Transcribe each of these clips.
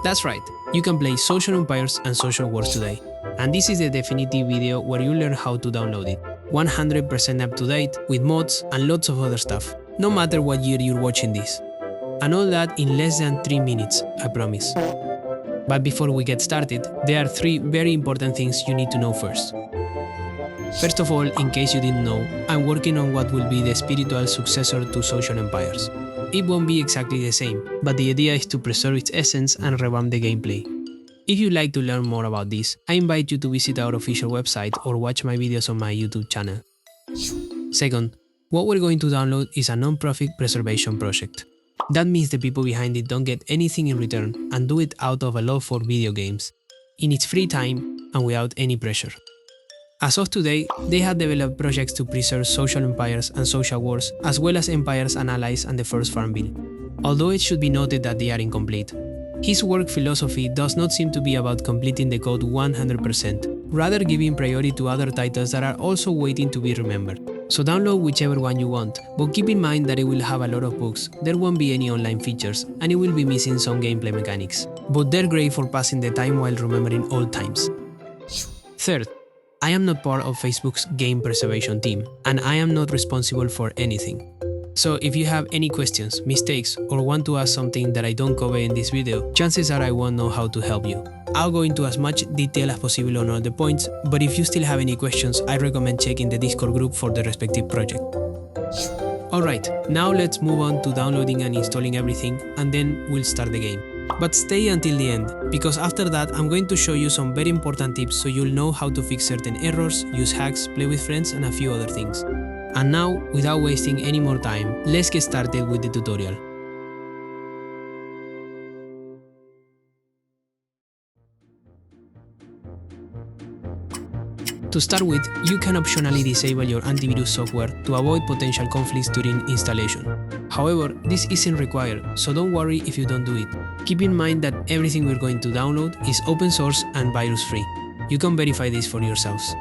That's right, you can play Social Empires and Social Wars today. And this is the definitive video where you learn how to download it. 100% up to date, with mods and lots of other stuff, no matter what year you're watching this. And all that in less than 3 minutes, I promise. But before we get started, there are 3 very important things you need to know first. First of all, in case you didn't know, I'm working on what will be the spiritual successor to Social Empires. It won't be exactly the same, but the idea is to preserve its essence and revamp the gameplay. If you'd like to learn more about this, I invite you to visit our official website or watch my videos on my YouTube channel. Second, what we're going to download is a non-profit preservation project. That means the people behind it don't get anything in return and do it out of a love for video games, in its free time and without any pressure. As of today, they have developed projects to preserve Social Empires and Social Wars, as well as Empires and Allies and the First Farm Bill, although it should be noted that they are incomplete. His work philosophy does not seem to be about completing the code 100%, rather giving priority to other titles that are also waiting to be remembered. So download whichever one you want, but keep in mind that it will have a lot of bugs, there won't be any online features, and it will be missing some gameplay mechanics. But they're great for passing the time while remembering old times. Third, I am not part of Facebook's game preservation team, and I am not responsible for anything. So if you have any questions, mistakes, or want to ask something that I don't cover in this video, chances are I won't know how to help you. I'll go into as much detail as possible on all the points, but if you still have any questions, I recommend checking the Discord group for the respective project. Alright, now let's move on to downloading and installing everything, and then we'll start the game. But stay until the end, because after that I'm going to show you some very important tips so you'll know how to fix certain errors, use hacks, play with friends, and a few other things. And now, without wasting any more time, let's get started with the tutorial. To start with, you can optionally disable your antivirus software to avoid potential conflicts during installation. However, this isn't required, so don't worry if you don't do it. Keep in mind that everything we're going to download is open source and virus-free. You can verify this for yourselves.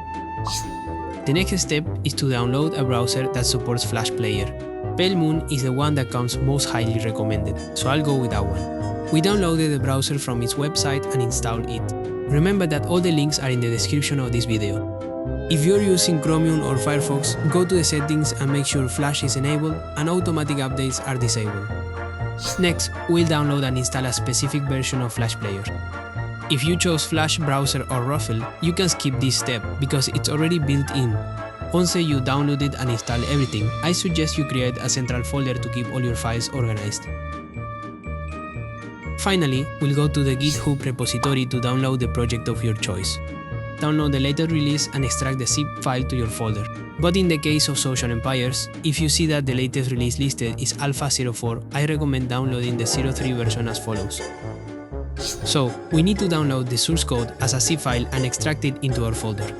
The next step is to download a browser that supports Flash Player. Pale Moon is the one that comes most highly recommended, so I'll go with that one. We downloaded the browser from its website and installed it. Remember that all the links are in the description of this video. If you're using Chromium or Firefox, go to the settings and make sure Flash is enabled and automatic updates are disabled. Next, we'll download and install a specific version of Flash Player. If you chose Flash Browser or Ruffle, you can skip this step because it's already built in. Once you download it and install everything, I suggest you create a central folder to keep all your files organized. Finally, we'll go to the GitHub repository to download the project of your choice. Download the latest release and extract the zip file to your folder. But in the case of Social Empires, if you see that the latest release listed is Alpha 04, I recommend downloading the 03 version as follows. So, we need to download the source code as a zip file and extract it into our folder.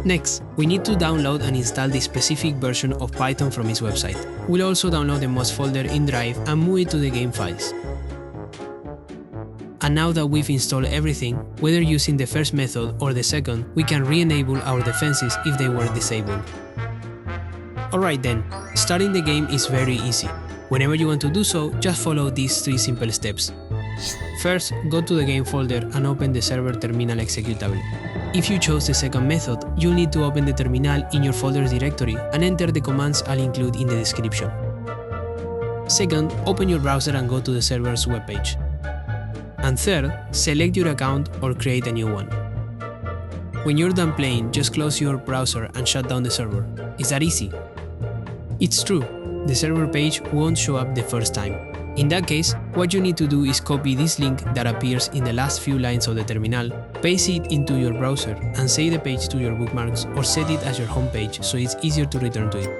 Next, we need to download and install the specific version of Python from its website. We'll also download the mods folder in Drive and move it to the game files. And now that we've installed everything, whether using the first method or the second, we can re-enable our defenses if they were disabled. Alright then, starting the game is very easy. Whenever you want to do so, just follow these 3 simple steps. First, go to the game folder and open the server terminal executable. If you chose the second method, you'll need to open the terminal in your folders directory and enter the commands I'll include in the description. Second, open your browser and go to the server's webpage. And third, select your account or create a new one. When you're done playing, just close your browser and shut down the server. Is that easy? It's true, the server page won't show up the first time. In that case, what you need to do is copy this link that appears in the last few lines of the terminal, paste it into your browser, and save the page to your bookmarks or set it as your home page so it's easier to return to it.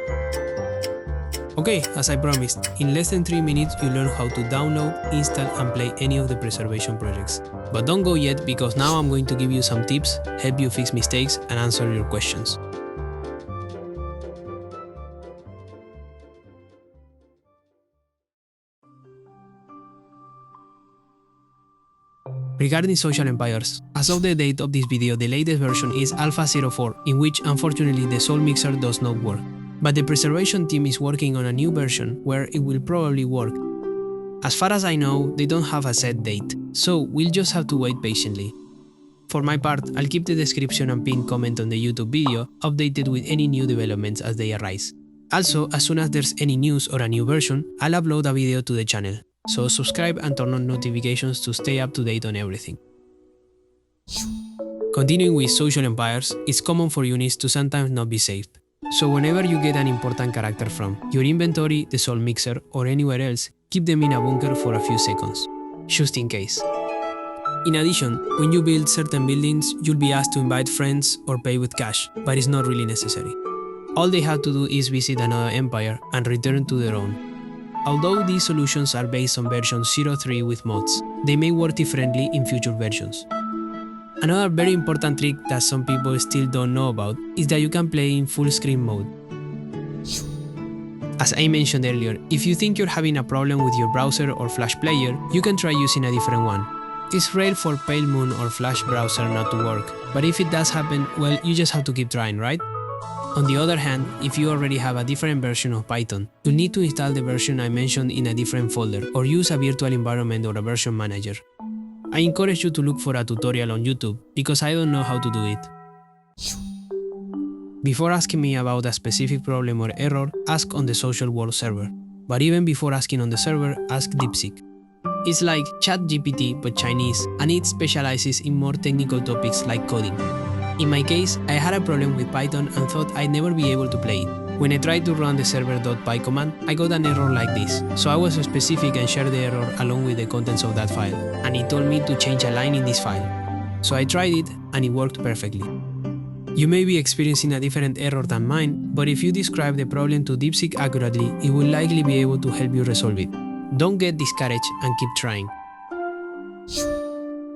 Okay, as I promised, in less than 3 minutes you learn how to download, install and play any of the preservation projects. But don't go yet because now I'm going to give you some tips, help you fix mistakes and answer your questions. Regarding Social Empires, as of the date of this video, the latest version is Alpha 04, in which unfortunately the Soul Mixer does not work. But the preservation team is working on a new version where it will probably work. As far as I know, they don't have a set date. So we'll just have to wait patiently. For my part, I'll keep the description and pinned comment on the YouTube video updated with any new developments as they arise. Also, as soon as there's any news or a new version, I'll upload a video to the channel, so subscribe and turn on notifications to stay up to date on everything. Continuing with Social Empires, it's common for units to sometimes not be saved. So whenever you get an important character from your inventory, the Soul Mixer, or anywhere else, keep them in a bunker for a few seconds, just in case. In addition, when you build certain buildings, you'll be asked to invite friends or pay with cash, but it's not really necessary. All they have to do is visit another empire and return to their own. Although these solutions are based on version 0.3 with mods, they may work differently in future versions. Another very important trick that some people still don't know about is that you can play in full screen mode. As I mentioned earlier, if you think you're having a problem with your browser or Flash player, you can try using a different one. It's rare for Pale Moon or Flash browser not to work, but if it does happen, well, you just have to keep trying, right? On the other hand, if you already have a different version of Python, you'll need to install the version I mentioned in a different folder or use a virtual environment or a version manager. I encourage you to look for a tutorial on YouTube because I don't know how to do it. Before asking me about a specific problem or error, ask on the Social World server. But even before asking on the server, ask DeepSeek. It's like ChatGPT but Chinese, and it specializes in more technical topics like coding. In my case, I had a problem with Python and thought I'd never be able to play it. When I tried to run the server.py command, I got an error like this, so I was specific and shared the error along with the contents of that file, and it told me to change a line in this file. So I tried it, and it worked perfectly. You may be experiencing a different error than mine, but if you describe the problem to DeepSeek accurately, it will likely be able to help you resolve it. Don't get discouraged and keep trying.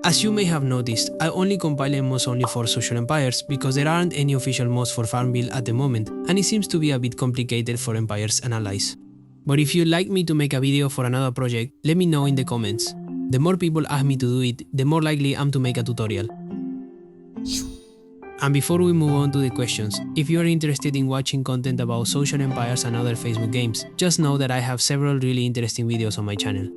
As you may have noticed, I only compile mods only for Social Empires because there aren't any official mods for Farmville at the moment, and it seems to be a bit complicated for Empires and Allies. But if you'd like me to make a video for another project, let me know in the comments. The more people ask me to do it, the more likely I'm to make a tutorial. And before we move on to the questions, if you are interested in watching content about Social Empires and other Facebook games, just know that I have several really interesting videos on my channel.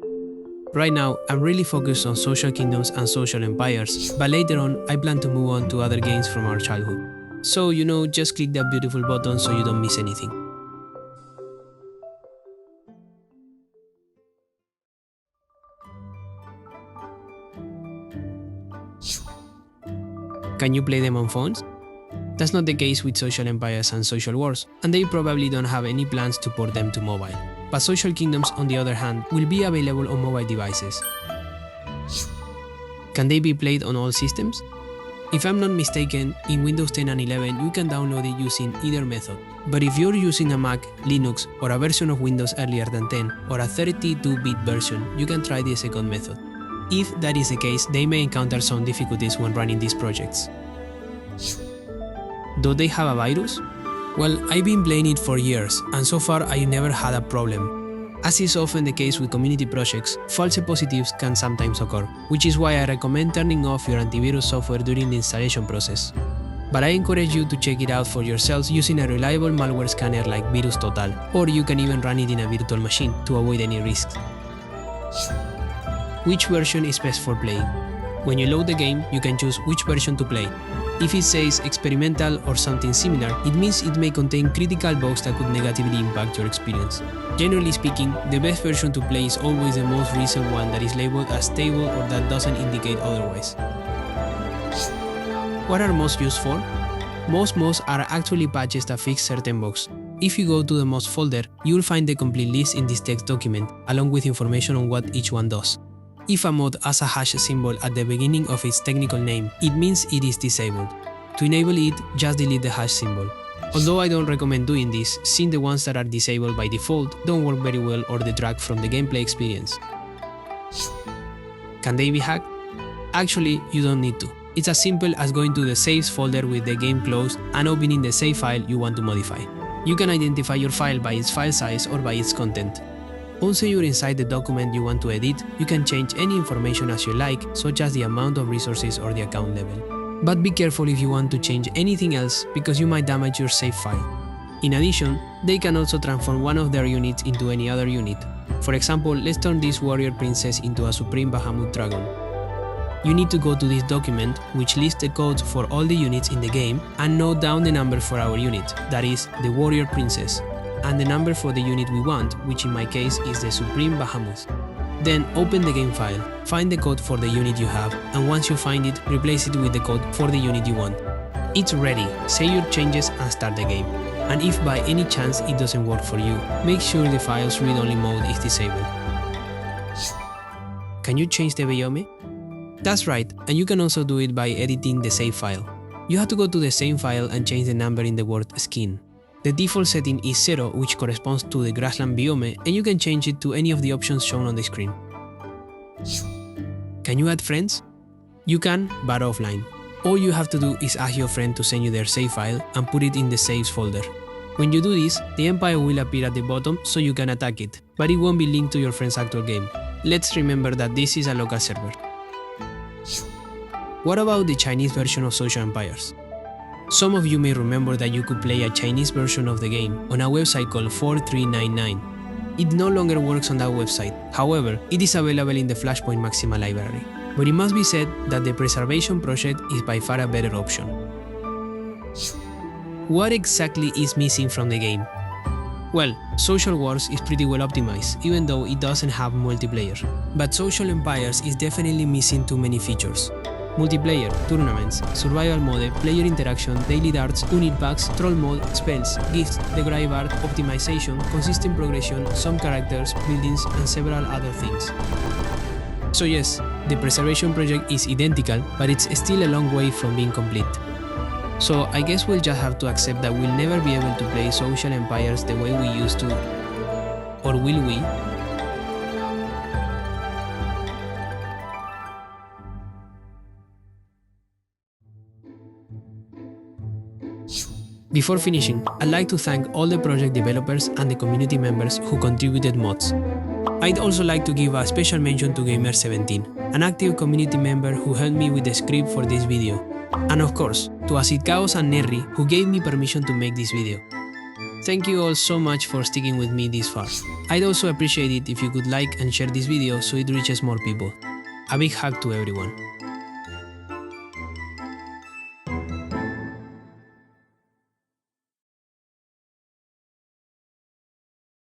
Right now, I'm really focused on Social Kingdoms and Social Empires, but later on, I plan to move on to other games from our childhood. So, just click that beautiful button so you don't miss anything. Can you play them on phones? That's not the case with Social Empires and Social Wars, and they probably don't have any plans to port them to mobile. But Social Kingdoms, on the other hand, will be available on mobile devices. Can they be played on all systems? If I'm not mistaken, in Windows 10 and 11 you can download it using either method. But if you're using a Mac, Linux, or a version of Windows earlier than 10, or a 32-bit version, you can try the second method. If that is the case, they may encounter some difficulties when running these projects. Do they have a virus? Well, I've been playing it for years, and so far I never had a problem. As is often the case with community projects, false positives can sometimes occur, which is why I recommend turning off your antivirus software during the installation process. But I encourage you to check it out for yourselves using a reliable malware scanner like VirusTotal, or you can even run it in a virtual machine to avoid any risks. Which version is best for playing? When you load the game, you can choose which version to play. If it says experimental or something similar, it means it may contain critical bugs that could negatively impact your experience. Generally speaking, the best version to play is always the most recent one that is labeled as stable or that doesn't indicate otherwise. What are mods used for? Most mods are actually patches that fix certain bugs. If you go to the mods folder, you'll find the complete list in this text document, along with information on what each one does. If a mod has a hash symbol at the beginning of its technical name, it means it is disabled. To enable it, just delete the hash symbol. Although I don't recommend doing this, since the ones that are disabled by default don't work very well or detract from the gameplay experience. Can they be hacked? Actually, you don't need to. It's as simple as going to the saves folder with the game closed and opening the save file you want to modify. You can identify your file by its file size or by its content. Once you're inside the document you want to edit, you can change any information as you like, such as the amount of resources or the account level. But be careful if you want to change anything else, because you might damage your save file. In addition, they can also transform one of their units into any other unit. For example, let's turn this warrior princess into a supreme Bahamut dragon. You need to go to this document, which lists the codes for all the units in the game, and note down the number for our unit, that is, the Warrior Princess, and the number for the unit we want, which in my case is the Supreme Bahamut. Then open the game file, find the code for the unit you have, and once you find it, replace it with the code for the unit you want. It's ready, save your changes and start the game. And if by any chance it doesn't work for you, make sure the file's read-only mode is disabled. Can you change the biome? That's right, and you can also do it by editing the save file. You have to go to the same file and change the number in the word skin. The default setting is 0, which corresponds to the grassland biome, and you can change it to any of the options shown on the screen. Can you add friends? You can, but offline. All you have to do is ask your friend to send you their save file and put it in the saves folder. When you do this, the empire will appear at the bottom so you can attack it, but it won't be linked to your friend's actual game. Let's remember that this is a local server. What about the Chinese version of Social Empires? Some of you may remember that you could play a Chinese version of the game on a website called 4399. It no longer works on that website, however, it is available in the Flashpoint Maxima library. But it must be said that the preservation project is by far a better option. What exactly is missing from the game? Well, Social Wars is pretty well optimized, even though it doesn't have multiplayer. But Social Empires is definitely missing too many features. Multiplayer, tournaments, survival mode, player interaction, daily darts, unit packs, troll mode, spells, gifts, decorative art, optimization, consistent progression, some characters, buildings, and several other things. So yes, the preservation project is identical, but it's still a long way from being complete. So I guess we'll just have to accept that we'll never be able to play Social Empires the way we used to. Or will we? Before finishing, I'd like to thank all the project developers and the community members who contributed mods. I'd also like to give a special mention to Gamer17, an active community member who helped me with the script for this video. And of course, to Acid Chaos and Nerry, who gave me permission to make this video. Thank you all so much for sticking with me this far. I'd also appreciate it if you could like and share this video so it reaches more people. A big hug to everyone.